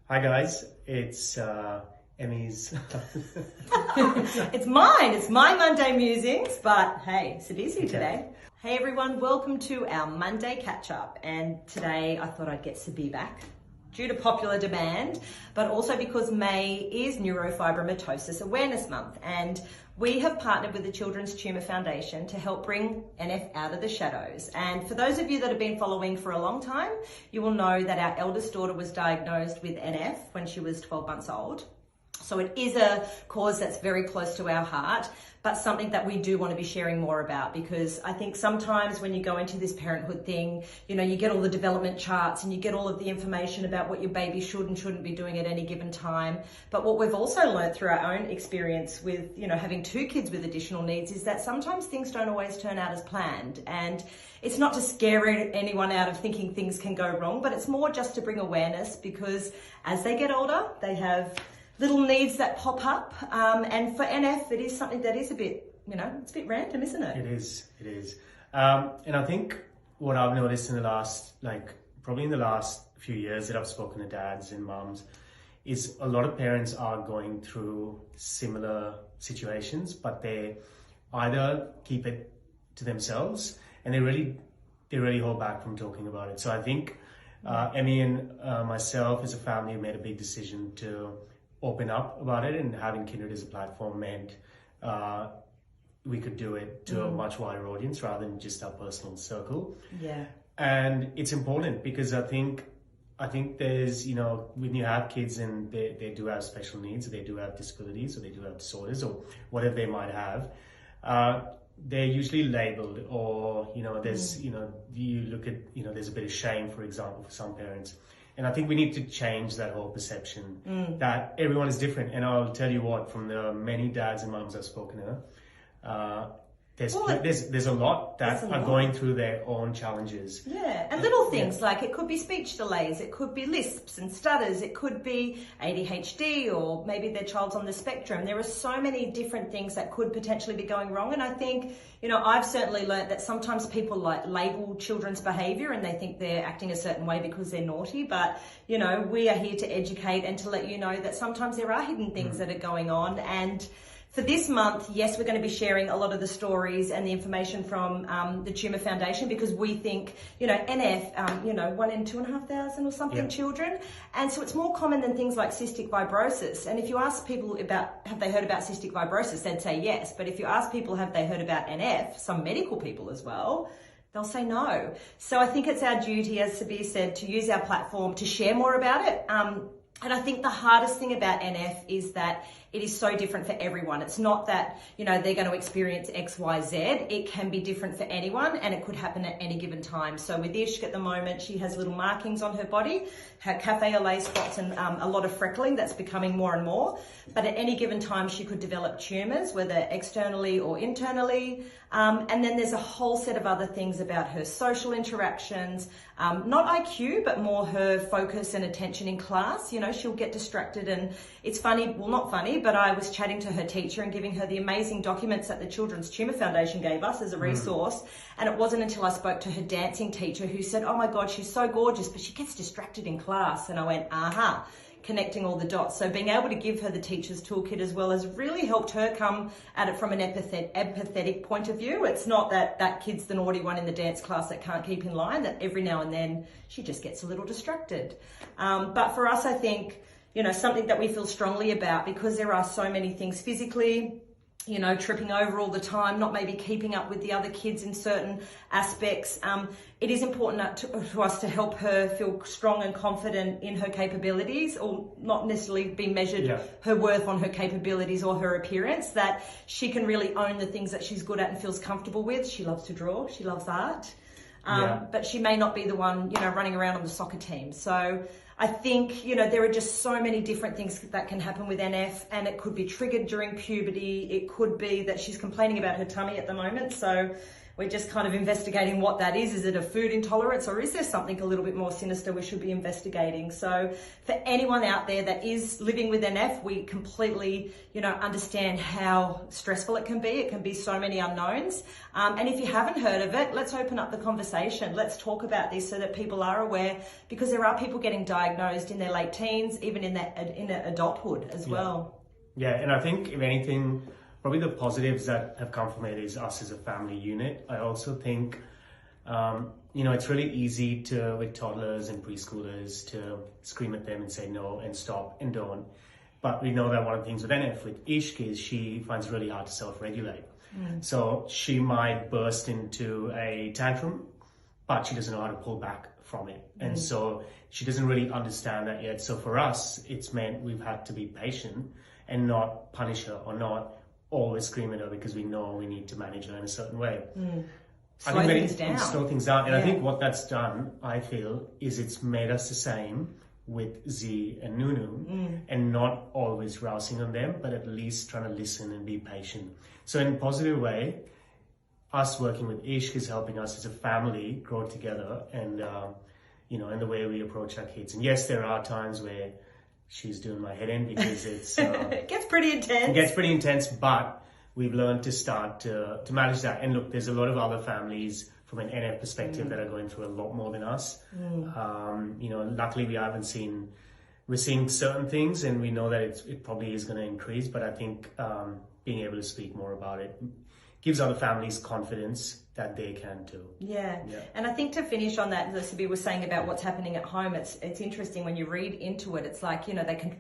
Hi guys, it's Emmy's. It's mine. It's my Monday musings, but hey, it's busy today. Hey everyone, welcome to our Monday catch up. And today I thought I'd get Sabir back due to popular demand, but also because May is Neurofibromatosis Awareness Month. And we have partnered with the Children's Tumour Foundation to help bring NF out of the shadows. And for those of you that have been following for a long time, you will know that our eldest daughter was diagnosed with NF when she was 12 months old. So it is a cause that's very close to our heart, but something that we do want to be sharing more about, because I think sometimes when you go into this parenthood thing, you know, you get all the development charts and you get all of the information about what your baby should and shouldn't be doing at any given time. But what we've also learned through our own experience with, you know, having 2 kids with additional needs is that sometimes things don't always turn out as planned. And it's not to scare anyone out of thinking things can go wrong, but it's more just to bring awareness, because as they get older, they have little needs that pop up, and for NF, it is something that is a bit, you know, it's a bit random, isn't it? It is. And I think what I've noticed in the last, probably in the last few years that I've spoken to dads and mums, is a lot of parents are going through similar situations, but they either keep it to themselves and they really hold back from talking about it. So I think Emmy and myself as a family have made a big decision to open up about it, and having Kiindred as a platform meant we could do it to a much wider audience rather than just our personal circle. Yeah. And it's important because I think there's, you know, when you have kids and they do have special needs, or they do have disabilities, or they do have disorders, or whatever they might have, they're usually labeled, or, you know, there's, you know, you look at, you know, there's a bit of shame, for example, for some parents. And I think we need to change that whole perception that everyone is different. And I'll tell you what, from the many dads and mums I've spoken to, there's a lot that are going through their own challenges. Yeah, and little things like it could be speech delays, it could be lisps and stutters, it could be ADHD, or maybe their child's on the spectrum. There are so many different things that could potentially be going wrong. And I think, you know, I've certainly learned that sometimes people label children's behaviour and they think they're acting a certain way because they're naughty. But, you know, we are here to educate and to let you know that sometimes there are hidden things that are going on. And for this month, yes, we're going to be sharing a lot of the stories and the information from the Tumour Foundation, because we think, you know, NF, you know, 1 in 2,500 or something children. And so it's more common than things like cystic fibrosis. And if you ask people about, have they heard about cystic fibrosis, they'd say yes. But if you ask people, have they heard about NF, some medical people as well, they'll say no. So I think it's our duty, as Sabir said, to use our platform to share more about it. And I think the hardest thing about NF is that it is so different for everyone. It's not that, you know, they're going to experience X, Y, Z. It can be different for anyone, and it could happen at any given time. So with Ishk at the moment, she has little markings on her body, her cafe au lait spots, and a lot of freckling that's becoming more and more. But at any given time, she could develop tumours, whether externally or internally. And then there's a whole set of other things about her social interactions, not IQ, but more her focus and attention in class. You know, she'll get distracted, and it's funny, well, not funny, but I was chatting to her teacher and giving her the amazing documents that the Children's Tumour Foundation gave us as a resource. And it wasn't until I spoke to her dancing teacher who said, oh my God, she's so gorgeous, but she gets distracted in class. And I went, aha, connecting all the dots. So being able to give her the teacher's toolkit as well has really helped her come at it from an empathetic point of view. It's not that that kid's the naughty one in the dance class that can't keep in line, that every now and then she just gets a little distracted. But for us, I think, you know, something that we feel strongly about, because there are so many things physically, you know, tripping over all the time, not maybe keeping up with the other kids in certain aspects. It is important to us to help her feel strong and confident in her capabilities, or not necessarily be measured her worth on her capabilities or her appearance, that she can really own the things that she's good at and feels comfortable with. She loves to draw, she loves art, but she may not be the one, you know, running around on the soccer team. So I think, you know, there are just so many different things that can happen with NF, and it could be triggered during puberty. It could be that she's complaining about her tummy at the moment. So we're just kind of investigating what that is. Is it a food intolerance, or is there something a little bit more sinister we should be investigating? So for anyone out there that is living with NF, we completely, understand how stressful it can be. It can be so many unknowns. And if you haven't heard of it, let's open up the conversation. Let's talk about this so that people are aware, because there are people getting diagnosed in their late teens, even in adulthood as well. Yeah, and I think if anything, probably the positives that have come from it is us as a family unit. I also think, it's really easy with toddlers and preschoolers to scream at them and say no and stop and don't. But we know that one of the things with NF, with Ishq, is she finds it really hard to self-regulate. So she might burst into a tantrum, but she doesn't know how to pull back from it. And so she doesn't really understand that yet. So for us, it's meant we've had to be patient and not punish her or not always scream at her, because we know we need to manage her in a certain way. Slow things down. Slow things down. And I think what that's done, I feel, is it's made us the same with Z and Nunu, and not always rousing on them, but at least trying to listen and be patient. So in a positive way, us working with Ishq is helping us as a family grow together, and in the way we approach our kids. And yes, there are times where she's doing my head in, because it's it gets pretty intense. It gets pretty intense, but we've learned to start to manage that. And look, there's a lot of other families from an NF perspective that are going through a lot more than us. Luckily we're seeing certain things, and we know that it probably is going to increase, but I think being able to speak more about it gives other families confidence that they can too. Yeah. And I think to finish on that, Sabir was saying about what's happening at home, it's interesting when you read into it. It's like,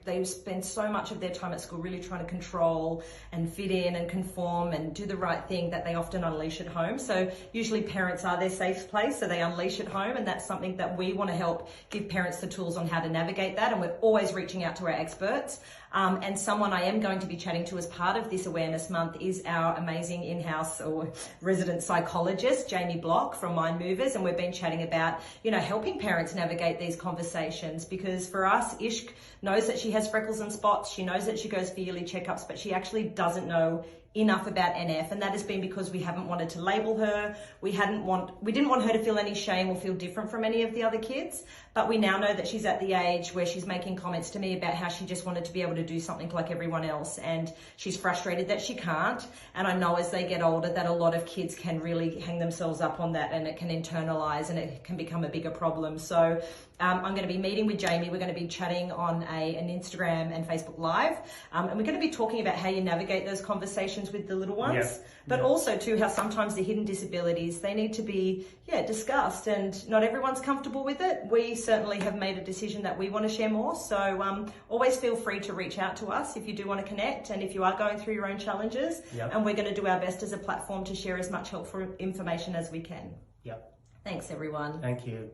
they spend so much of their time at school really trying to control and fit in and conform and do the right thing, that they often unleash at home. So usually parents are their safe place, so they unleash at home, and that's something that we want to help give parents the tools on how to navigate that. And we're always reaching out to our experts. And someone I am going to be chatting to as part of this awareness month is our amazing in-house or resident psychologist, Jamie Block from Mind Movers. And we've been chatting about, helping parents navigate these conversations, because for us, Ishq knows that she has freckles and spots. She knows that she goes for yearly checkups, but she actually doesn't know enough about NF, and that has been because we haven't wanted to label her. We didn't want her to feel any shame or feel different from any of the other kids, but we now know that she's at the age where she's making comments to me about how she just wanted to be able to do something like everyone else, and she's frustrated that she can't. And I know as they get older that a lot of kids can really hang themselves up on that, and it can internalize and it can become a bigger problem. So I'm going to be meeting with Jamie. We're going to be chatting on an Instagram and Facebook Live, and we're going to be talking about how you navigate those conversations with the little ones, but also too how sometimes the hidden disabilities, they need to be discussed, and not everyone's comfortable with it. We certainly have made a decision that we want to share more, so always feel free to reach out to us if you do want to connect, and if you are going through your own challenges, and we're going to do our best as a platform to share as much helpful information as we can. Thanks everyone. Thank you.